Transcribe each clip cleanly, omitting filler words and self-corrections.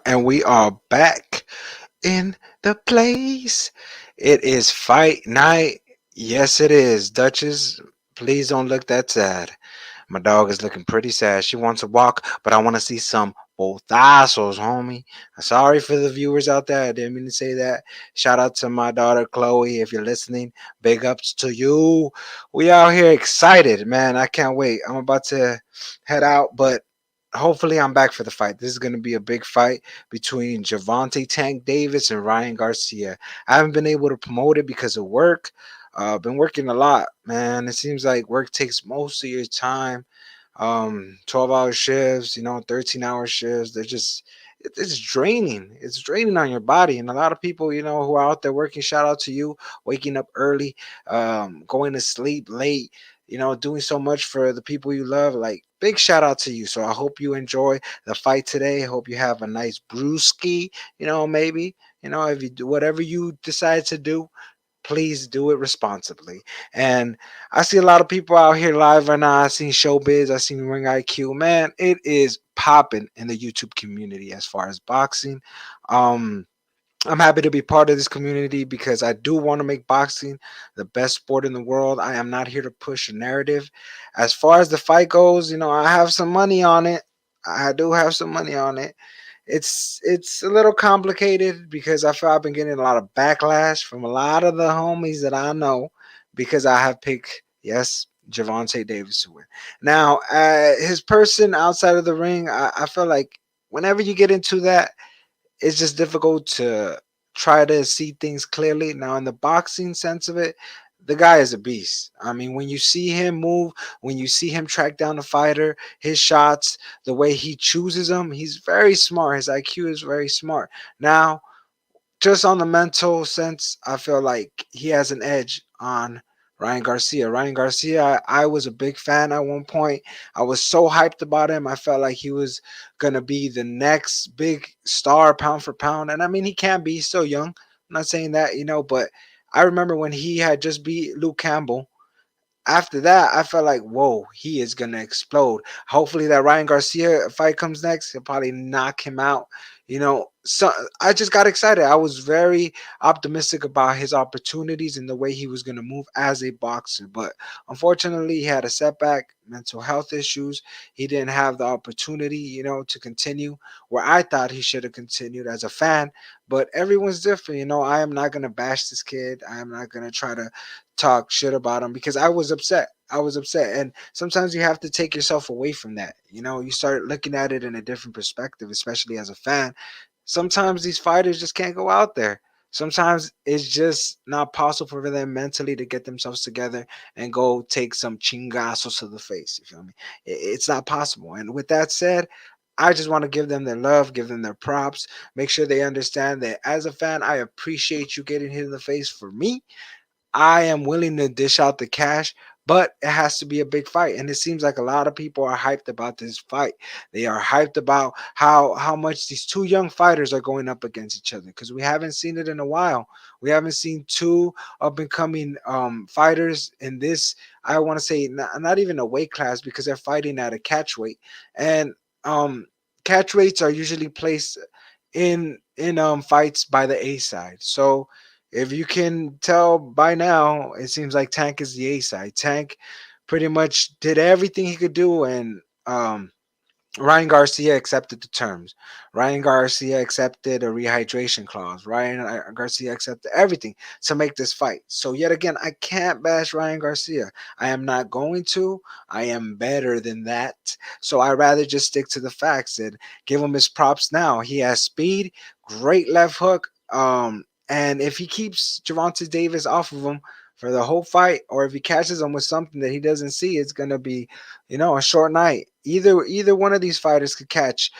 And we are back in the place. It is fight night. Yes, it is. Duchess, please don't look that sad. My dog is looking pretty sad. She wants a walk, but I want to see some botazos, homie. Sorry for the viewers out there. I didn't mean to say that. Shout out to my daughter Chloe. If you're listening, big ups to you. We out here excited, man. I can't wait. I'm about to head out, but hopefully I'm back for the fight. This is going to be a big fight between Javante Tank Davis and Ryan Garcia. I haven't been able to promote it because of work. Been working a lot, man. It seems like work takes most of your time. 12-hour shifts, 13-hour shifts. It's draining. It's draining on your body. And a lot of people, who are out there working, shout out to you, waking up early, going to sleep late, doing so much for the people you love. Like, big shout out to you. So I hope you enjoy the fight today. I hope you have a nice brewski, maybe, if you do whatever you decide to do, please do it responsibly. And I see a lot of people out here live right now. I seen Showbiz, I seen Ring IQ. Man, it is popping in the YouTube community as far as boxing. Um, I'm happy to be part of this community because I do want to make boxing the best sport in the world. I am not here to push a narrative. As far as the fight goes, I have some money on it. I do have some money on it. It's a little complicated because I feel I've been getting a lot of backlash from a lot of the homies that I know because I have picked, yes, Javante Davis to win. Now, his person outside of the ring, I feel like whenever you get into that, it's just difficult to try to see things clearly. Now, in the boxing sense of it, the guy is a beast. I mean, when you see him move, when you see him track down a fighter, his shots, the way he chooses them, he's very smart. His IQ is very smart. Now, just on the mental sense, I feel like he has an edge on Ryan Garcia. Ryan Garcia, I was a big fan at one point. I was so hyped about him. I felt like he was gonna be the next big star pound for pound. And I mean he can be, he's still young. I'm not saying that, but I remember when he had just beat Luke Campbell. After that, I felt like, whoa, he is gonna explode. Hopefully, that Ryan Garcia fight comes next. He'll probably knock him out. So I just got excited. I was very optimistic about his opportunities and the way he was gonna move as a boxer. But unfortunately, he had a setback, mental health issues. He didn't have the opportunity, to continue where I thought he should have continued as a fan. But everyone's different. I am not gonna bash this kid. I am not gonna try to talk shit about him because I was upset. I was upset. And sometimes you have to take yourself away from that. You start looking at it in a different perspective, especially as a fan. Sometimes these fighters just can't go out there. Sometimes it's just not possible for them mentally to get themselves together and go take some chingazos to the face. You feel me? It's not possible. And with that said, I just want to give them their love, give them their props, make sure they understand that as a fan, I appreciate you getting hit in the face for me. I am willing to dish out the cash, but it has to be a big fight. And it seems like a lot of people are hyped about this fight. They are hyped about how much these two young fighters are going up against each other because we haven't seen it in a while. We haven't seen two up and coming fighters in this. I want to say not even a weight class because they're fighting at a catch weight, and um, catch weights are usually placed in fights by the A side. So if you can tell by now, it seems like Tank is the A side. Tank pretty much did everything he could do, and Ryan Garcia accepted the terms. Ryan Garcia accepted a rehydration clause. Ryan Garcia accepted everything to make this fight. So yet again, I can't bash Ryan Garcia. I am not going to. I am better than that. So I rather just stick to the facts and give him his props now. He has speed, great left hook. And if he keeps Javante Davis off of him for the whole fight, or if he catches him with something that he doesn't see, it's gonna be a short night. Either one of these fighters could catch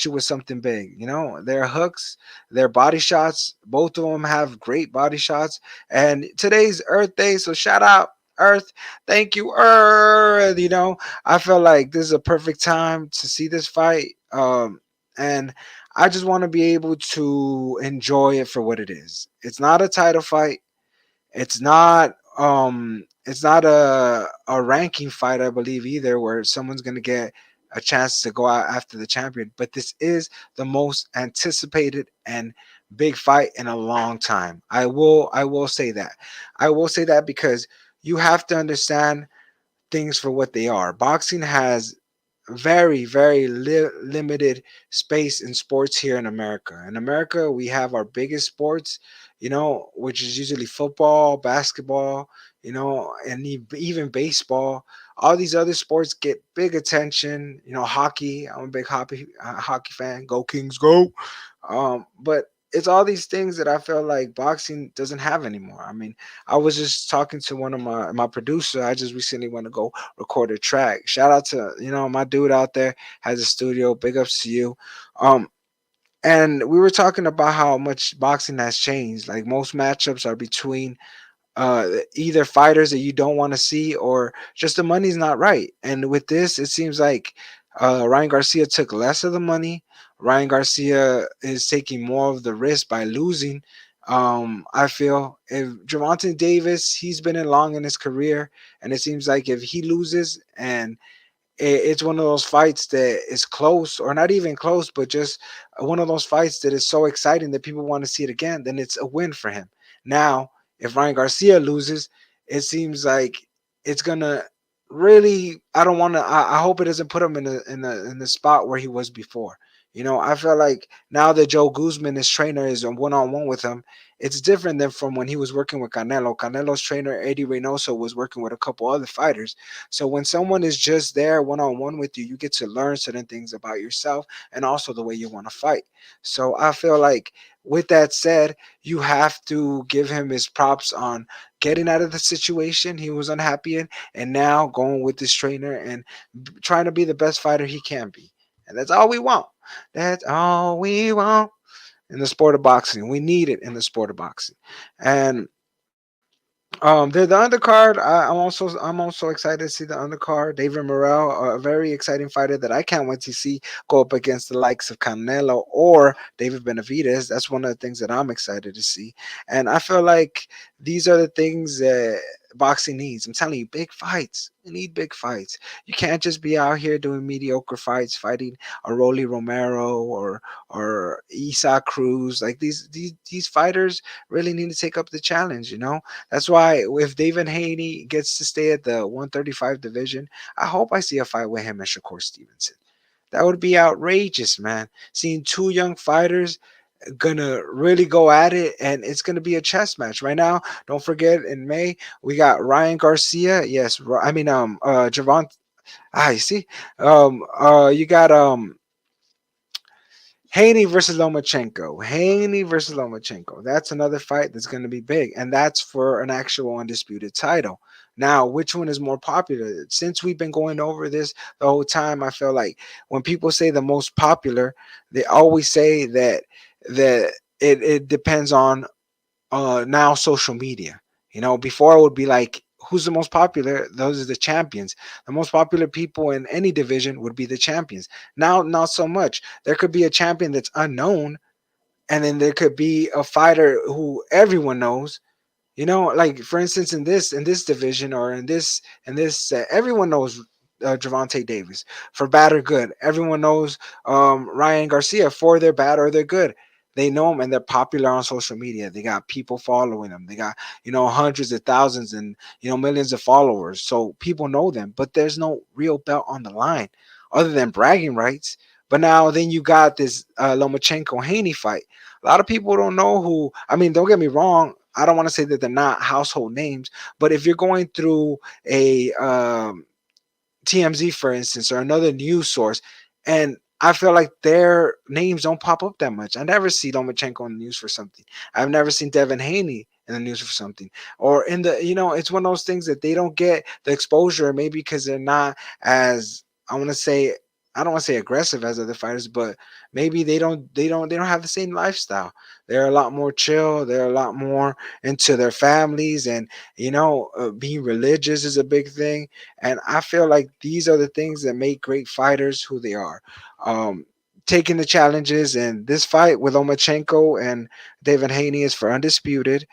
you with something big. Their hooks, their body shots, both of them have great body shots. And today's Earth Day, so shout out Earth. Thank you, Earth. I feel like this is a perfect time to see this fight. And I just want to be able to enjoy it for what it is. It's not a title fight. It's not a ranking fight, I believe, either, where someone's gonna get a chance to go out after the champion. But this is the most anticipated and big fight in a long time. I will say that. I will say that because you have to understand things for what they are. Boxing has very limited space in sports here in America. In America, we have our biggest sports, which is usually football, basketball, and even baseball. All these other sports get big attention. Hockey. I'm a big hockey fan. Go Kings, go! But it's all these things that I feel like boxing doesn't have anymore. I mean, I was just talking to one of my producer. I just recently went to go record a track. Shout out to my dude out there has a studio. Big ups to you. Um, and we were talking about how much boxing has changed. Like most matchups are between either fighters that you don't want to see or just the money's not right. And with this, it seems like Ryan Garcia took less of the money. Ryan Garcia is taking more of the risk by losing. I feel if Gervonta Davis, he's been in long in his career, and it seems like if he loses and it's one of those fights that is close or not even close, but just one of those fights that is so exciting that people want to see it again, then it's a win for him. Now, if Ryan Garcia loses, it seems like it's gonna really. I don't want to. I hope it doesn't put him in the spot where he was before. I feel like now that Joe Guzman, his trainer, is on one with him, it's different than from when he was working with Canelo. Canelo's trainer, Eddie Reynoso, was working with a couple other fighters. So when someone is just there one on one with you, you get to learn certain things about yourself and also the way you want to fight. So I feel like with that said, you have to give him his props on getting out of the situation he was unhappy in and now going with this trainer and trying to be the best fighter he can be. And that's all we want. That's all we want in the sport of boxing. We need it in the sport of boxing. And the undercard. I'm also excited to see the undercard. David Morrell, a very exciting fighter that I can't wait to see go up against the likes of Canelo or David Benavidez. That's one of the things that I'm excited to see. And I feel like these are the things that boxing needs. I'm telling you, big fights. You need big fights. You can't just be out here doing mediocre fights, fighting a Rolly Romero or Isa Cruz. Like these fighters really need to take up the challenge. That's why if David Haney gets to stay at the 135 division, I hope I see a fight with him and Shakur Stevenson. That would be outrageous, man. Seeing two young fighters gonna really go at it, and it's gonna be a chess match. Right now, don't forget in May we got Ryan Garcia. Yes, I mean Javon. You see, you got Haney versus Lomachenko. That's another fight that's going to be big, and that's for an actual undisputed title. Now, which one is more popular? Since we've been going over this the whole time, I feel like when people say the most popular, they always say that it depends on now social media. Before it would be like who's the most popular? Those are the champions. The most popular people in any division would be the champions. Now, not so much. There could be a champion that's unknown, and then there could be a fighter who everyone knows. Like for instance, in this division or in this everyone knows Javante Davis for bad or good. Everyone knows Ryan Garcia for their bad or their good. They know them and they're popular on social media. They got people following them. They got hundreds of thousands and millions of followers. So people know them, but there's no real belt on the line other than bragging rights. But now then you got this Lomachenko Haney fight. A lot of people don't know who. I mean, don't get me wrong. I don't want to say that they're not household names, but if you're going through a TMZ, for instance, or another news source, and I feel like their names don't pop up that much. I never see Lomachenko in the news for something. I've never seen Devin Haney in the news for something. Or it's one of those things that they don't get the exposure, maybe because they're not as, I want to say, I don't want to say aggressive as other fighters, but maybe they don't have the same lifestyle. They're a lot more chill. They're a lot more into their families, and being religious is a big thing. And I feel like these are the things that make great fighters who they are. Um, Taking the challenges, and this fight with Lomachenko and David Haney is for undisputed.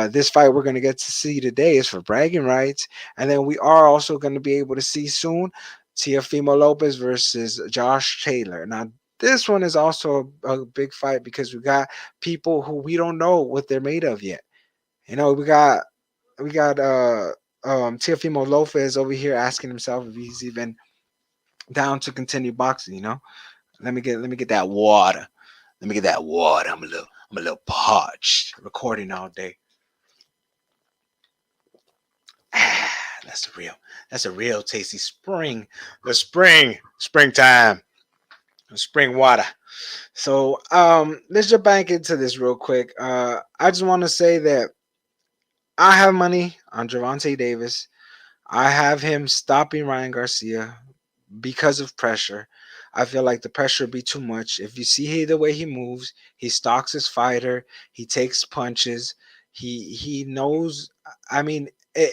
This fight we're going to get to see today is for bragging rights. And then we are also going to be able to see soon Teofimo Lopez versus Josh Taylor. Now, this one is also a big fight because we got people who we don't know what they're made of yet. You know, we got Teofimo Lopez over here asking himself if he's even down to continue boxing. You know, let me get that water. Let me get that water. I'm a little parched. Recording all day. That's the real. That's a real tasty spring. The springtime, the spring water. So let's jump back into this real quick. I just want to say that I have money on Gervonta Davis. I have him stopping Ryan Garcia because of pressure. I feel like the pressure would be too much. If you see the way he moves, he stalks his fighter, he takes punches, he knows. I mean,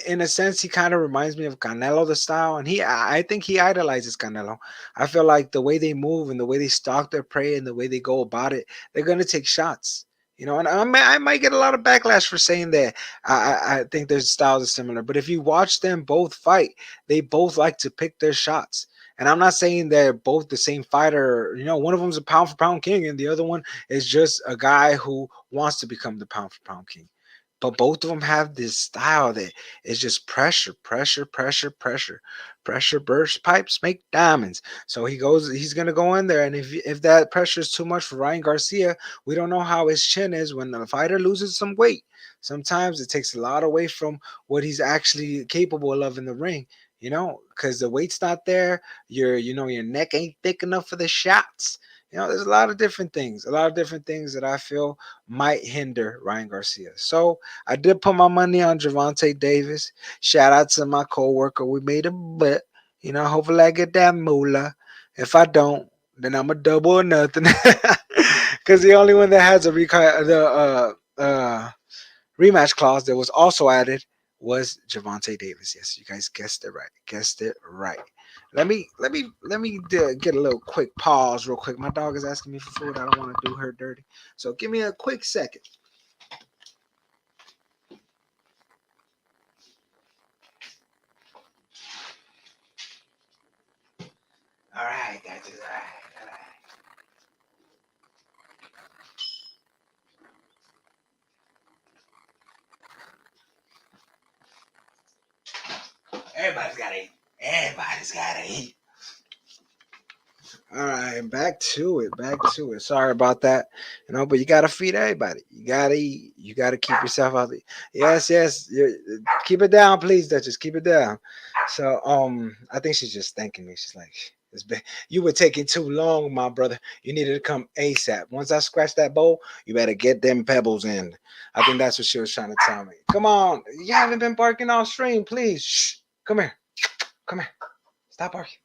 in a sense, he kind of reminds me of Canelo the style, and I think he idolizes Canelo. I feel like the way they move and the way they stalk their prey and the way they go about it, they're gonna take shots. You know, and I might get a lot of backlash for saying that. I think their styles are similar, but if you watch them both fight, they both like to pick their shots. And I'm not saying they're both the same fighter. You know, one of them's a pound for pound king, and the other one is just a guy who wants to become the pound for pound king. But both of them have this style that is just pressure, pressure, pressure, pressure, pressure. Burst pipes make diamonds. So he's gonna go in there, and if that pressure is too much for Ryan Garcia, we don't know how his chin is when the fighter loses some weight. Sometimes it takes a lot away from what he's actually capable of in the ring. You know, because the weight's not there. Your neck ain't thick enough for the shots. You know, there's a lot of different things that I feel might hinder Ryan Garcia. So I did put my money on Gervonta Davis. Shout out to my coworker. We made a bet. You know, hopefully I get that moolah. If I don't, then I'm a double or nothing. Because the only one that has the rematch clause that was also added was Gervonta Davis. Yes, you guys guessed it right. Guessed it right. Let me get a little quick pause, real quick. My dog is asking me for food. I don't want to do her dirty, so give me a quick second. All right, guys. All right, all right. Everybody's gotta eat. Everybody's gotta eat. All right, back to it. Back to it. Sorry about that. You know, but you gotta feed everybody. You gotta eat. You gotta keep yourself healthy. Yes, yes. Keep it down, please, Duchess. Keep it down. So, I think she's just thanking me. She's like, you were taking too long, my brother. You needed to come ASAP. Once I scratch that bowl, you better get them pebbles in. I think that's what she was trying to tell me. Come on, you haven't been barking all stream, please. Shh. Come here. Come here. Stop barking.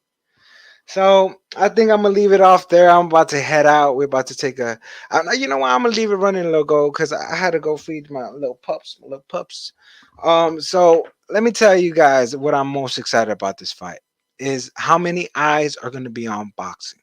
So I think I'm gonna leave it off there. I'm about to head out. We're about to take a. You know what? I'm gonna leave it running a little go because I had to go feed my little pups. My little pups. So let me tell you guys what I'm most excited about this fight is how many eyes are gonna be on boxing.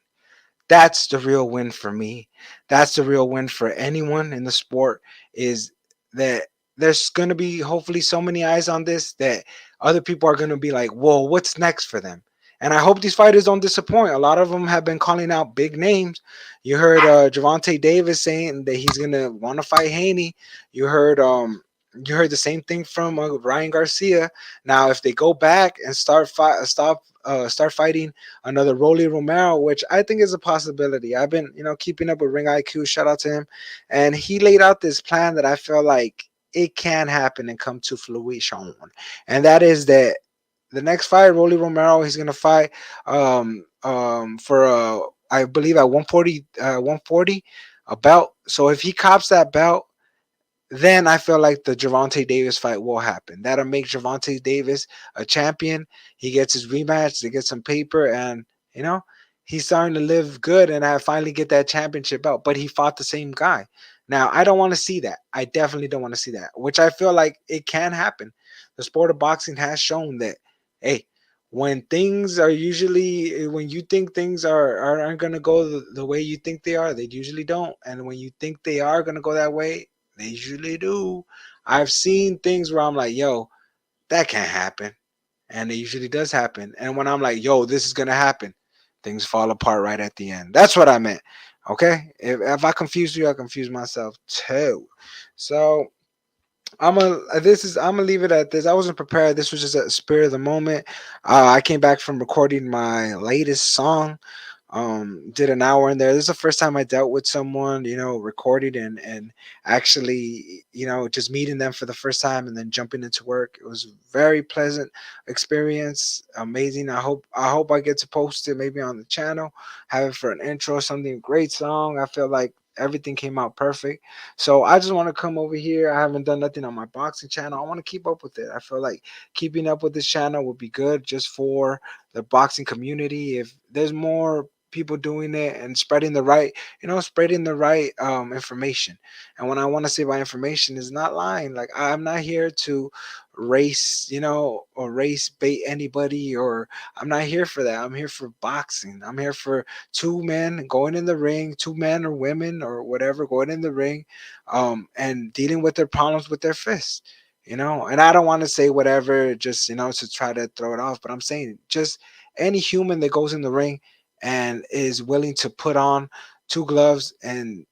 That's the real win for me. That's the real win for anyone in the sport is that there's going to be hopefully so many eyes on this that other people are going to be like, whoa, what's next for them? And I hope these fighters don't disappoint. A lot of them have been calling out big names. You heard Gervonta Davis saying that he's going to want to fight Haney. You heard the same thing from Ryan Garcia. Now, if they go back and start fighting another Rolly Romero, which I think is a possibility. I've been, keeping up with Ring IQ. Shout out to him, and he laid out this plan that I feel like it can happen and come to fruition, and that is that the next fight, Rolly Romero, he's gonna fight for I believe at 140 140 a belt. So if he cops that belt, then I feel like the Gervonta Davis fight will happen. That'll make Gervonta Davis a champion. He gets his rematch, they get some paper, and you know he's starting to live good. And I finally get that championship belt. But he fought the same guy. Now I don't want to see that. I definitely don't want to see that. Which I feel like it can happen. The sport of boxing has shown that. Hey, when you think things aren't gonna go the way you think they are, they usually don't. And when you think they are gonna go that way, they usually do. I've seen things where I'm like, yo, that can't happen. and it usually does happen. And when I'm like, yo, this is gonna happen, things fall apart right at the end. That's what I meant. Okay, if I confuse you, I confuse myself too. So I'm gonna leave it at this. I wasn't prepared. This was just a spirit of the moment. I came back from recording my latest song. Did an hour in there. This is the first time I dealt with someone, recording and actually, just meeting them for the first time and then jumping into work. It was a very pleasant experience. Amazing. I hope I get to post it maybe on the channel, have it for an intro, something great song. I feel like everything came out perfect. So I just want to come over here. I haven't done nothing on my boxing channel. I want to keep up with it. I feel like keeping up with this channel would be good just for the boxing community. If there's more people doing it and spreading the right information. And when I want to say by information is not lying. Like, I'm not here to race, or race bait anybody, or I'm not here for that. I'm here for boxing. I'm here for two men going in the ring, two men or women or whatever going in the ring, and dealing with their problems with their fists. And I don't want to say whatever just to try to throw it off, but I'm saying just any human that goes in the ring and is willing to put on two gloves and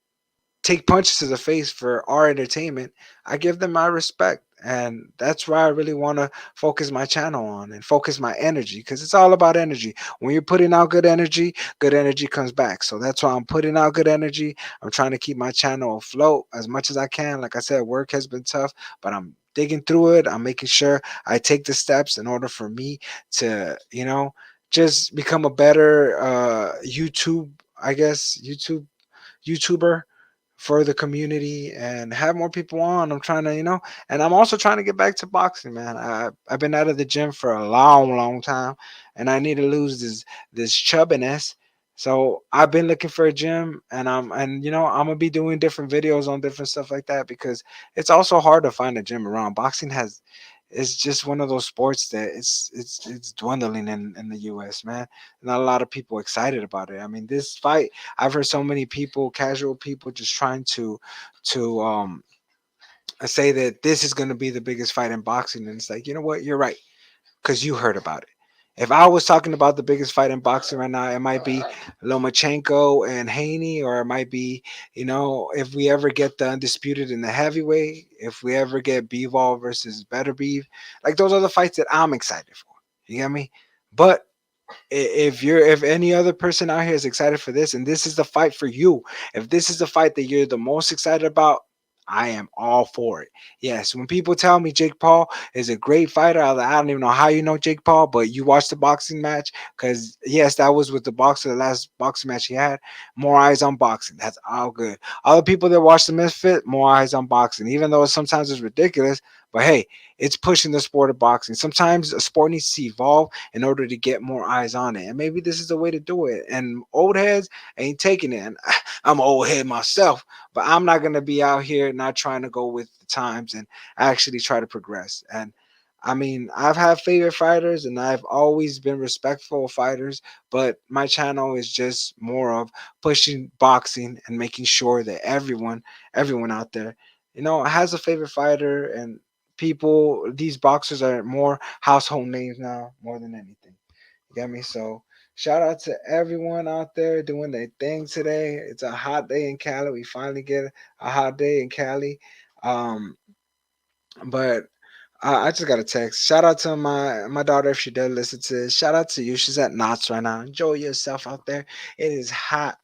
take punches to the face for our entertainment, I give them my respect. And that's why I really want to focus my channel on and focus my energy, because it's all about energy. When you're putting out good energy comes back. So that's why I'm putting out good energy. I'm trying to keep my channel afloat as much as I can. Like I said, work has been tough, but I'm digging through it. I'm making sure I take the steps in order for me to, just become a better I guess, YouTuber for the community and have more people on. I'm trying to, and I'm also trying to get back to boxing, man. I've been out of the gym for a long, long time, and I need to lose this chubbiness. So I've been looking for a gym, and I'm gonna be doing different videos on different stuff like that, because it's also hard to find a gym around. Boxing has It's just one of those sports that it's dwindling in the US, man. Not a lot of people excited about it. I mean, this fight, I've heard so many people, casual people, just trying to say that this is going to be the biggest fight in boxing, and it's like, you know what, you're right, because you heard about it. If I was talking about the biggest fight in boxing right now, it might be Lomachenko and Haney, or it might be, if we ever get the undisputed in the heavyweight, if we ever get Bivol versus Better Beef, like those are the fights that I'm excited for. You get me? But if any other person out here is excited for this, and this is the fight for you, if this is the fight that you're the most excited about, I am all for it. Yes, when people tell me Jake Paul is a great fighter, I don't even know how you know Jake Paul, but you watched the boxing match, because yes, that was with the boxer, the last boxing match he had. More eyes on boxing. That's all good. Other people that watch the Misfit, more eyes on boxing, even though sometimes it's ridiculous. But hey, it's pushing the sport of boxing. Sometimes a sport needs to evolve in order to get more eyes on it. And maybe this is the way to do it. And old heads ain't taking it. And I'm an old head myself, but I'm not going to be out here not trying to go with the times and actually try to progress. And I mean, I've had favorite fighters and I've always been respectful of fighters, but my channel is just more of pushing boxing and making sure that everyone out there, has a favorite fighter. And these boxers are more household names now more than anything. You get me? So shout out to everyone out there doing their thing today. It's a hot day in Cali. We finally get a hot day in Cali. Um, but I just got a text. Shout out to my daughter if she does listen to this. Shout out to you. She's at Knott's right now. Enjoy yourself out there. It is hot.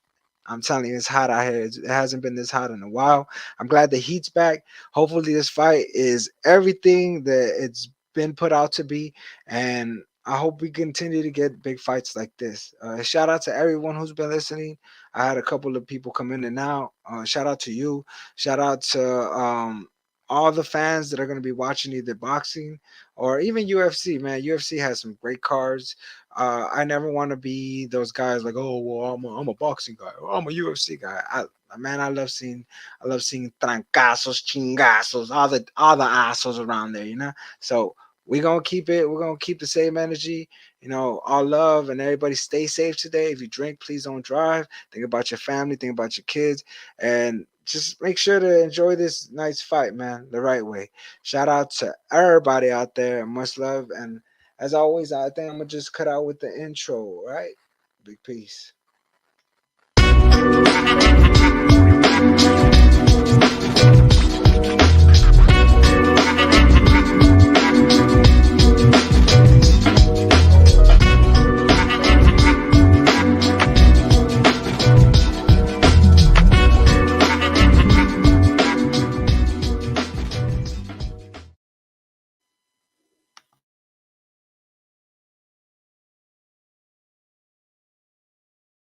I'm telling you, it's hot out here. It hasn't been this hot in a while. I'm glad the heat's back. Hopefully, this fight is everything that it's been put out to be, and I hope we continue to get big fights like this. Shout out to everyone who's been listening. I had a couple of people come in and out. Shout out to you. Shout out to all the fans that are going to be watching either boxing or even UFC. Man, UFC has some great cards. I never want to be those guys like, oh well, I'm a boxing guy, or I'm a UFC guy. Man, I love seeing trancazos, chingazos, all the assos around there, So we're gonna keep the same energy, all love, and everybody stay safe today. If you drink, please don't drive. Think about your family, think about your kids, and just make sure to enjoy this nice fight, man, the right way. Shout out to everybody out there. Much love, and As always, I think I'm gonna just cut out with the intro, right? Big peace.